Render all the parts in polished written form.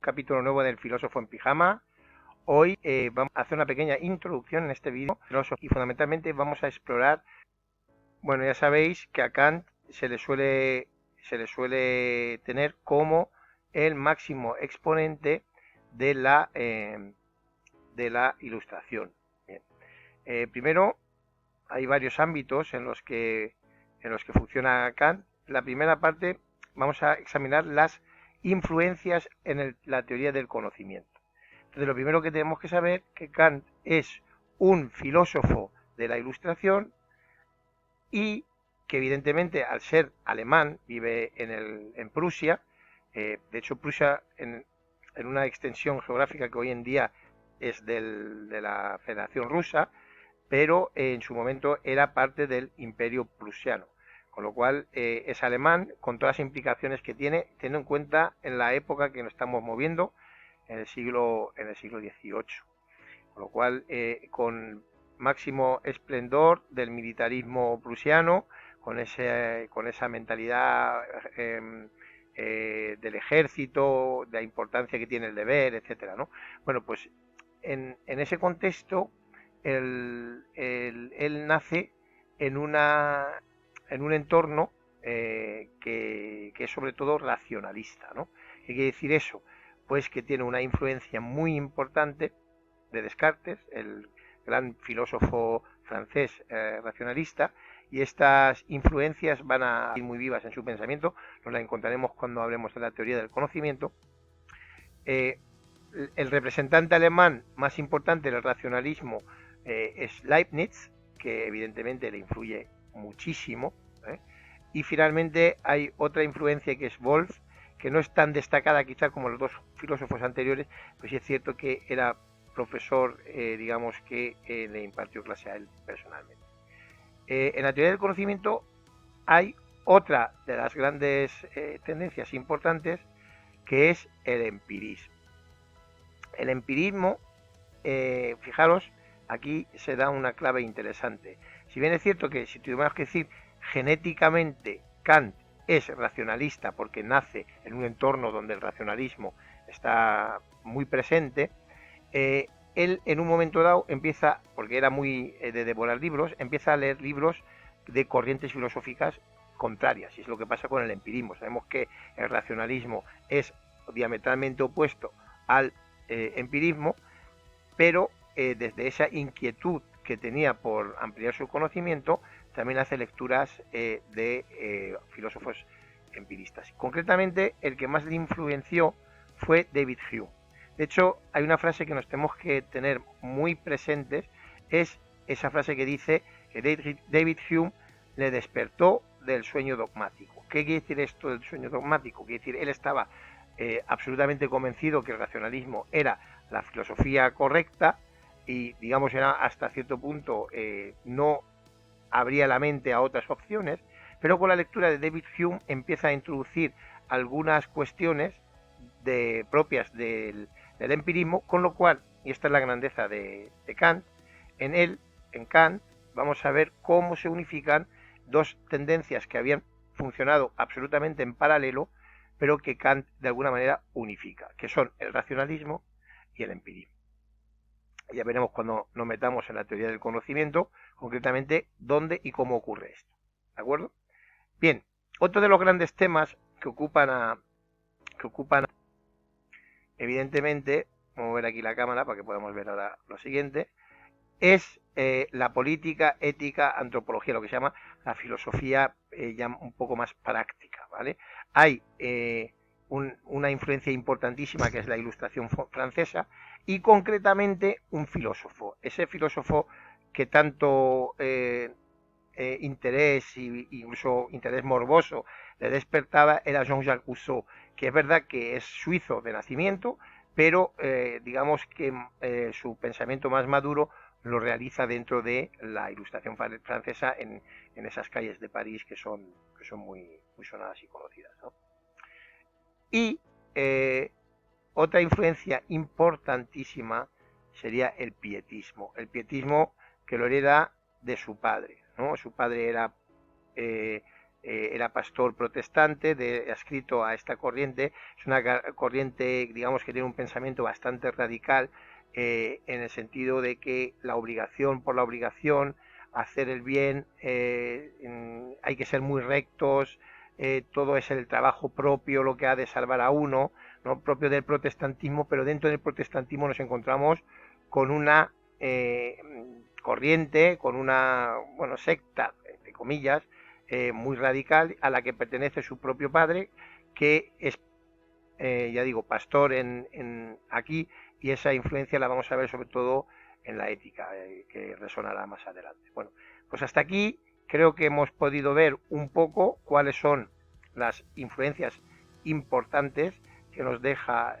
Capítulo nuevo del Filósofo en Pijama. Hoy vamos a hacer una pequeña introducción en este vídeo y fundamentalmente vamos a explorar, bueno, ya sabéis que a Kant se le suele tener como el máximo exponente de la Ilustración. Bien. Primero, hay varios ámbitos en los que funciona Kant. La primera parte, vamos a examinar las influencias en la teoría del conocimiento. Entonces, lo primero que tenemos que saber es que Kant es un filósofo de la Ilustración y que evidentemente al ser alemán vive en Prusia. De hecho Prusia en una extensión geográfica que hoy en día es de la Federación Rusa, pero en su momento era parte del Imperio Prusiano, con lo cual es alemán con todas las implicaciones que tiene, teniendo en cuenta en la época que nos estamos moviendo, en el siglo XVIII, con lo cual con máximo esplendor del militarismo prusiano, con esa mentalidad del ejército, de la importancia que tiene el deber, etcétera, ¿no? Bueno, pues en ese contexto él nace en un entorno que es sobre todo racionalista, ¿no? ¿Qué quiere decir eso? Pues que tiene una influencia muy importante de Descartes, el gran filósofo francés racionalista, y estas influencias van a ir muy vivas en su pensamiento. Nos la encontraremos cuando hablemos de la teoría del conocimiento. El representante alemán más importante del racionalismo es Leibniz, que evidentemente le influye muchísimo, ¿eh? Y finalmente hay otra influencia que es Wolff, que no es tan destacada quizá como los dos filósofos anteriores, pero sí es cierto que era profesor, digamos que le impartió clase a él personalmente. En la teoría del conocimiento hay otra de las grandes tendencias importantes, que es el empirismo. El empirismo, fijaros, aquí se da una clave interesante. Si bien es cierto que si tuviéramos que decir genéticamente Kant es racionalista porque nace en un entorno donde el racionalismo está muy presente, él en un momento dado empieza, porque era muy de devorar libros, empieza a leer libros de corrientes filosóficas contrarias, y es lo que pasa con el empirismo. Sabemos que el racionalismo es diametralmente opuesto al empirismo, pero desde esa inquietud que tenía por ampliar su conocimiento, también hace lecturas de filósofos empiristas. Concretamente, el que más le influenció fue David Hume. De hecho, hay una frase que nos tenemos que tener muy presentes, es esa frase que dice que David Hume le despertó del sueño dogmático. ¿Qué quiere decir esto del sueño dogmático? Quiere decir, él estaba absolutamente convencido que el racionalismo era la filosofía correcta y, digamos, era hasta cierto punto no abría la mente a otras opciones, pero con la lectura de David Hume empieza a introducir algunas cuestiones propias del empirismo, con lo cual, y esta es la grandeza de Kant, en Kant, vamos a ver cómo se unifican dos tendencias que habían funcionado absolutamente en paralelo, pero que Kant de alguna manera unifica, que son el racionalismo y el empirismo. Ya veremos cuando nos metamos en la teoría del conocimiento, concretamente dónde y cómo ocurre esto. ¿De acuerdo? Bien, otro de los grandes temas que ocupan evidentemente, vamos a ver aquí la cámara para que podamos ver ahora lo siguiente, es la política, ética, antropología, lo que se llama la filosofía ya un poco más práctica, ¿vale? Hay una influencia importantísima que es la Ilustración francesa, y concretamente un filósofo, ese filósofo que tanto interés e incluso interés morboso le despertaba era Jean-Jacques Rousseau, que es verdad que es suizo de nacimiento, pero digamos que su pensamiento más maduro lo realiza dentro de la Ilustración francesa en esas calles de París que son muy, muy sonadas y conocidas, ¿no? Y otra influencia importantísima sería el pietismo que lo hereda de su padre, ¿no? Su padre era era pastor protestante, adscrito a esta corriente. Es una corriente, digamos, que tiene un pensamiento bastante radical, en el sentido de que la obligación por la obligación, hacer el bien, hay que ser muy rectos, todo es el trabajo propio lo que ha de salvar a uno, ¿no? Propio del protestantismo, pero dentro del protestantismo nos encontramos con una corriente, con una, bueno, secta, entre comillas, muy radical, a la que pertenece su propio padre, que es, ya digo, pastor aquí, y esa influencia la vamos a ver sobre todo en la ética, que resonará más adelante. Bueno, pues hasta aquí creo que hemos podido ver un poco cuáles son las influencias importantes que nos deja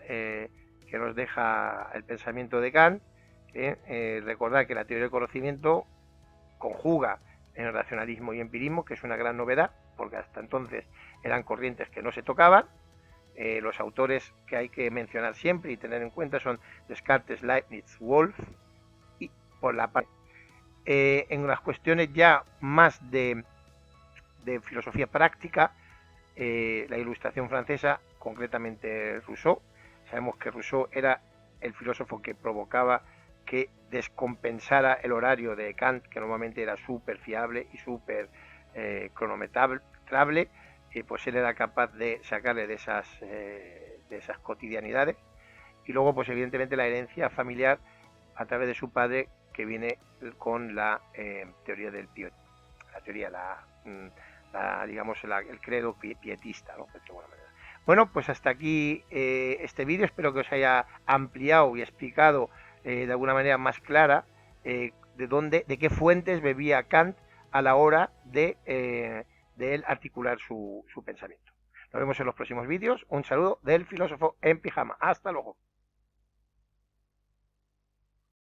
el pensamiento de Kant. Recordad que la teoría del conocimiento conjuga en el racionalismo y empirismo, que es una gran novedad, porque hasta entonces eran corrientes que no se tocaban. Los autores que hay que mencionar siempre y tener en cuenta son Descartes, Leibniz, Wolff, y por la parte en las cuestiones ya más de filosofía práctica, la Ilustración francesa, concretamente Rousseau. Sabemos que Rousseau era el filósofo que provocaba que descompensara el horario de Kant, que normalmente era súper fiable y súper cronometrable, pues él era capaz de sacarle de esas cotidianidades. Y luego, pues evidentemente, la herencia familiar a través de su padre, que viene con la teoría del pietismo, la teoría, digamos, el credo pietista, ¿no? De alguna manera. Bueno, pues hasta aquí este vídeo. Espero que os haya ampliado y explicado de alguna manera más clara de qué fuentes bebía Kant a la hora de él articular su pensamiento. Nos vemos en los próximos vídeos. Un saludo del filósofo en pijama. Hasta luego.